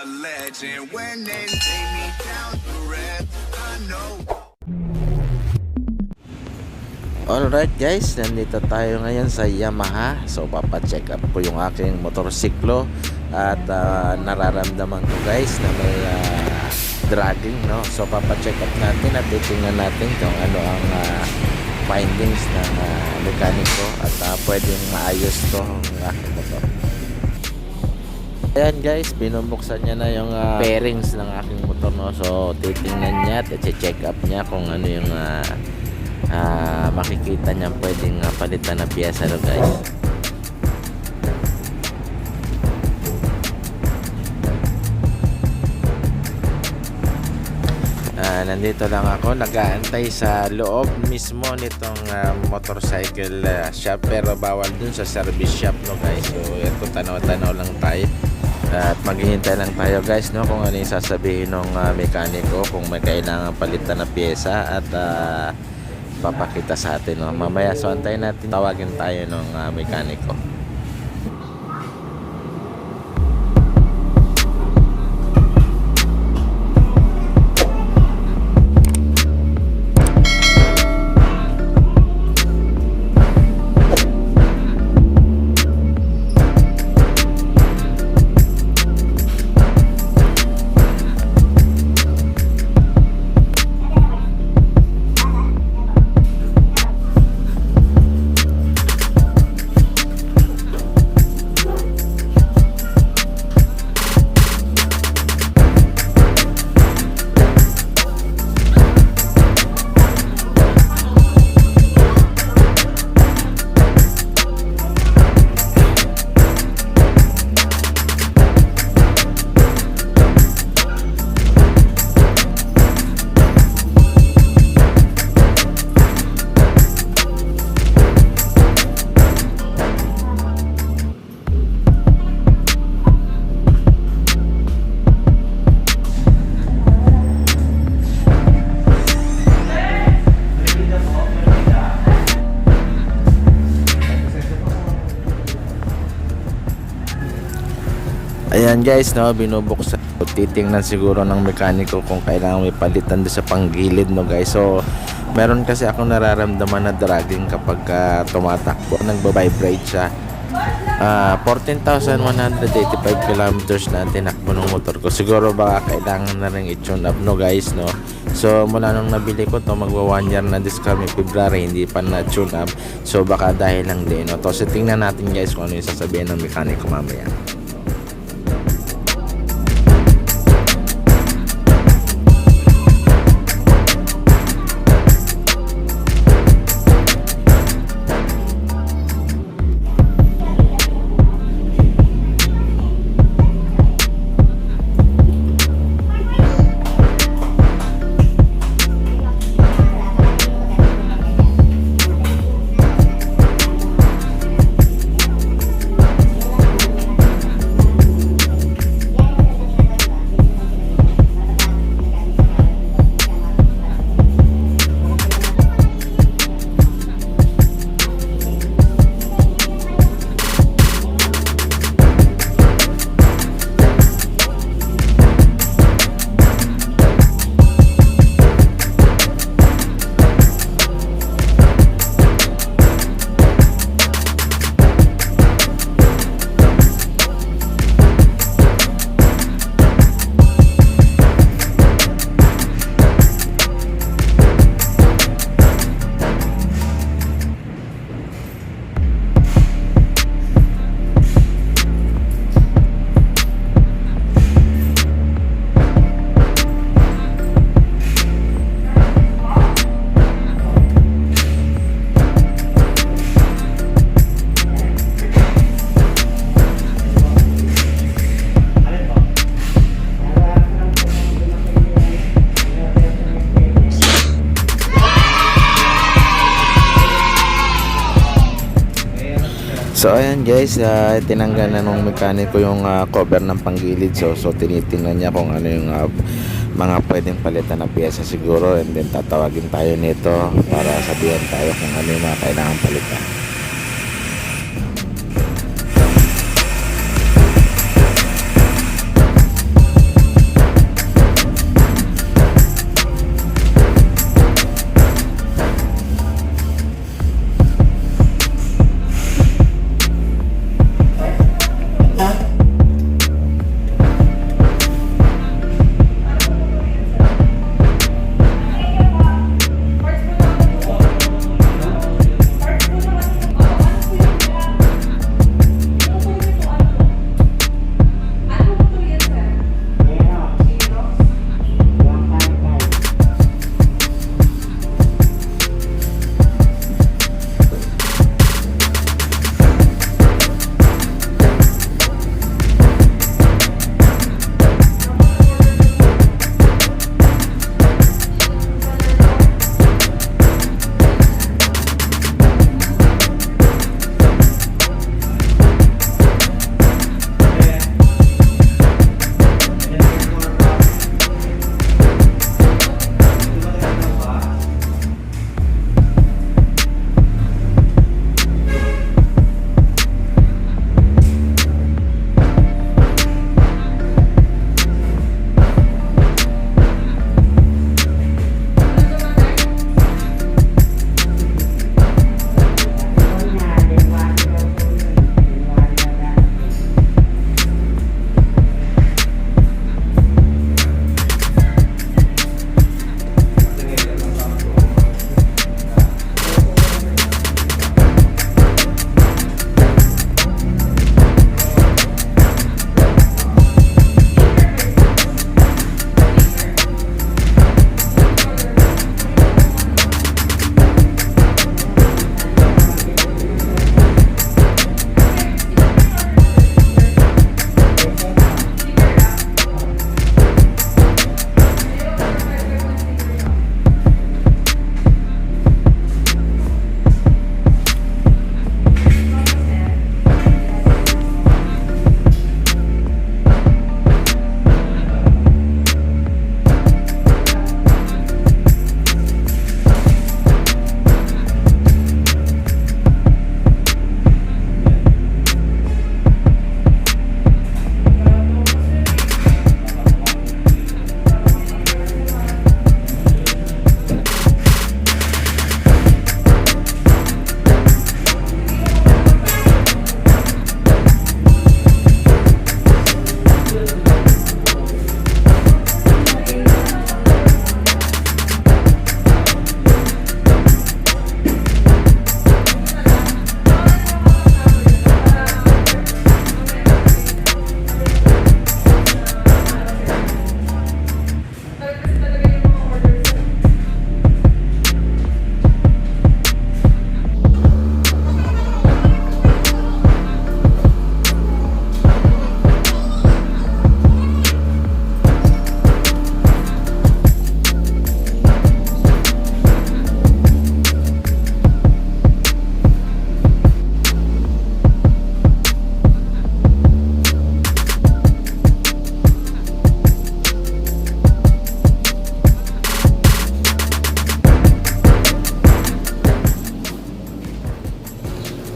a legend. When they lay me down to rest, I know. Alright guys, nandito tayo ngayon sa Yamaha. So papacheck up ko yung aking motorsiklo. At nararamdaman ko guys na may dragging, no? So papacheck up natin at titingnan natin kung ano ang findings ng mekaniko. At pwedeng maayos to ang aking motor. Ayan guys, binubuksan niya na yung bearings ng aking motor, no? So titingnan niya at check up niya kung ano yung makikita niya pwedeng palitan na piyesa, no guys. Nandito lang ako, nag-aantay sa loob mismo nitong motorcycle shop, pero bawal dun sa service shop, no guys. So ito, tanaw-tanaw lang tayo at maghihintay lang tayo guys, no, kung ano yung sasabihin ng mekaniko, kung may kailangan palitan na piyesa at papakita sa atin, no? Mamaya, so antayin natin, tawagin tayo ng mekaniko. Ayan guys, no, binubuksan. Titingnan siguro ng mekaniko kung kailangan may palitan doon sa panggilid, no guys. So meron kasi akong nararamdaman na dragging kapag tumatakbo, nagbabibrate siya. 14,185 kilometers na tinakbo ng motor ko. Siguro baka kailangan na rin i-tune up, no guys, no. So mula nung nabili ko to, magwa 1 year na this coming February, hindi pa na tune up. So baka dahil lang din, no. So tingnan natin guys kung ano yung sasabihin ng mekaniko mamaya. So ayan guys, tinanggal na nung mekaniko yung cover ng panggilid. So tinitingnan niya kung ano yung mga pwedeng palitan na piyesa siguro, and then tatawagin tayo nito para sabihan tayo kung ano yung mga kailangan palitan.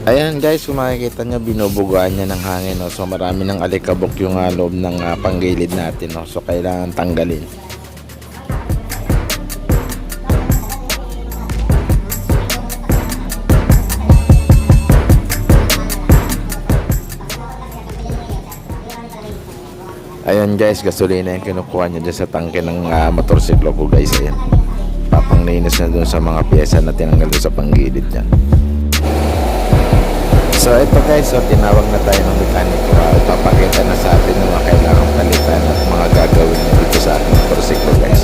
Ayan guys, kung makikita nyo, binubugaan niya ng hangin. No? So marami ng alikabok yung loob ng panggilid natin. No? So kailangan tanggalin. Ayan guys, gasolina yung kinukuha niya dyan sa tangke ng motorsiklo ko guys. Ayan, papanglinis na dun sa mga pyesa na tinanggal dun sa panggilid niya. So ito guys, so tinawag na tayo ng mekaniko. Papakita na sa atin yung mga kailangang palitan at mga gagawin niya dito sa ating motorsiklo guys.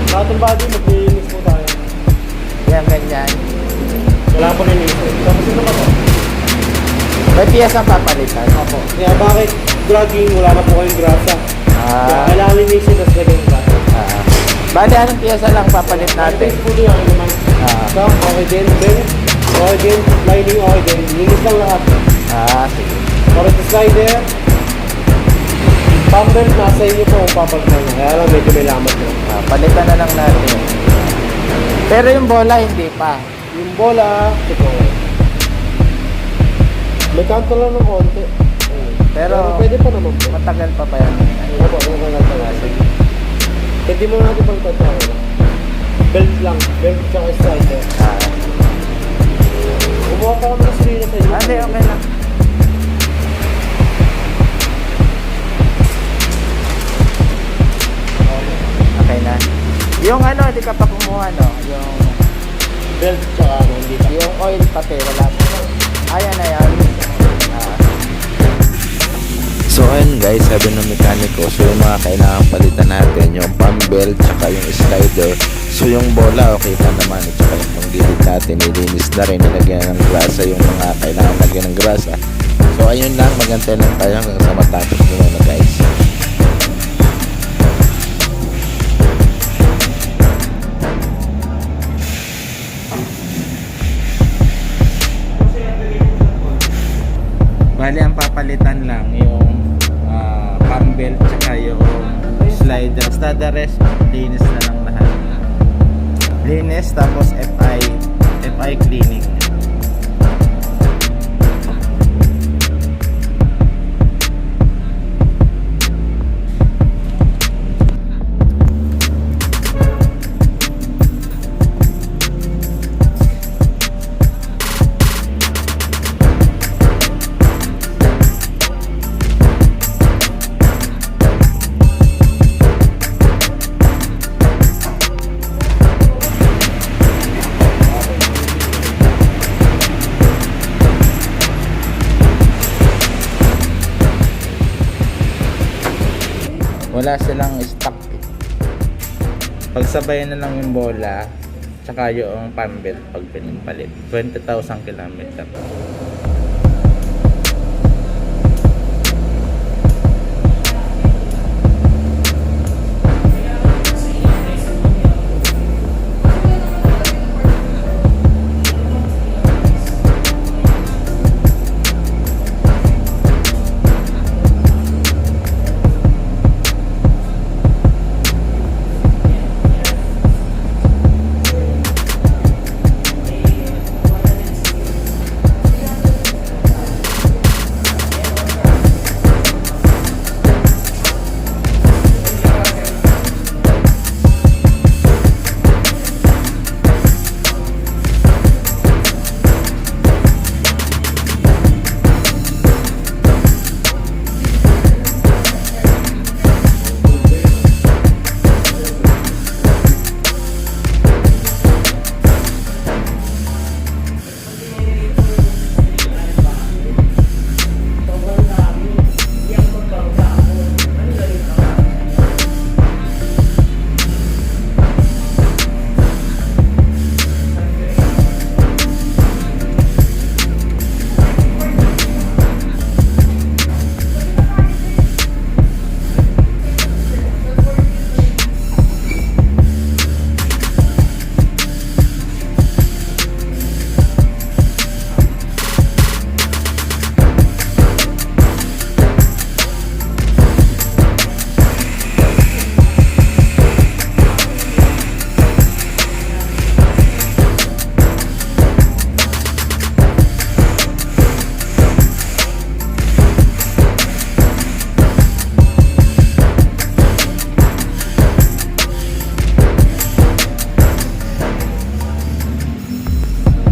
Sa ating body, maglilinis po tayo. Yan, ganyan. Wala po nilinis. Tapos ito pa po. May piyesang papalitan. Opo. Kaya bakit dragging, wala na po kayong grasa. Kaya kailangan linisin at lagay yung grasa. Bali, anong piyesa lang papalit natin? Ito po niya, naman. So, okay din. Okay din. Lining, okay din. Linis lang lahat. Sige. For the slider, pump belt, nasa inyo po kung papalitan nyo. Kaya lang medyo may lamat nyo. Palitan na lang natin. Pero yung bola, hindi pa. Yung bola, ito. May kanto lang ng konti. Pero pwede pa naman po. matagal pa ba yan? Opo, matagal pa nga. Sige. Pwede mo natin palitan sa akin. Belt lang. Belt tsaka slider. Kumuha pa kami ng sirina sa inyo. Hindi, okay lang. Okay na. Yung ano, hindi ka pa kumuha, no? Yung Belt tsaka hindi pa. yung oil pati, wala pa. Ayan na yan. So ayun guys, sabi ng mekaniko, so yung mga kailangan palitan natin, yung pump belt, tsaka yung slider. So yung bola, okay pa naman. At saka yung panggilid natin, nilinis na rin, nilagyan ng grasa yung mga kailangan lagyan ng grasa. So ayun lang, magantay lang tayo hanggang sa matapos nyo na guys. Bali, ang papalitan lang yung pump belt tsaka yung slider. Basta the rest, linis na lang lahat. Linis tapos FI cleaning. Wala silang stock. Pagsabayan na lang yung bola tsaka yung pump belt pag pinimpalit. 20,000 kilometer.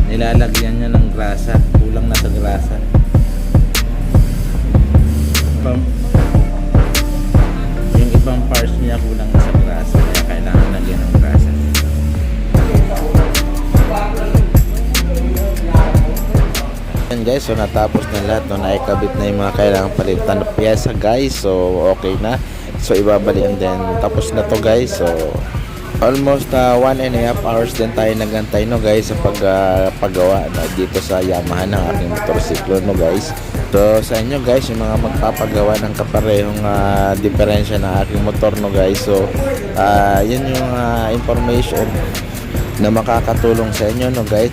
nilalagyan niya ng grasa, kulang na sa grasa. Yung ibang parts niya kulang na sa grasa, kaya kailangan lagyan ng grasa. Yan guys, so natapos na lahat, no, naikabit na yung mga kailangan palitan na piyesa guys, so okay na. So ibabalik, and then tapos na to guys. So almost 1.5 hours din tayo nagantay, no guys, sa paggawa na dito sa Yamaha ng aking motorsiklo, no guys. So sa inyo guys, yung mga magpapagawa ng kaparehong diferensya ng aking motor, no guys, so yun yung information na makakatulong sa inyo, no guys.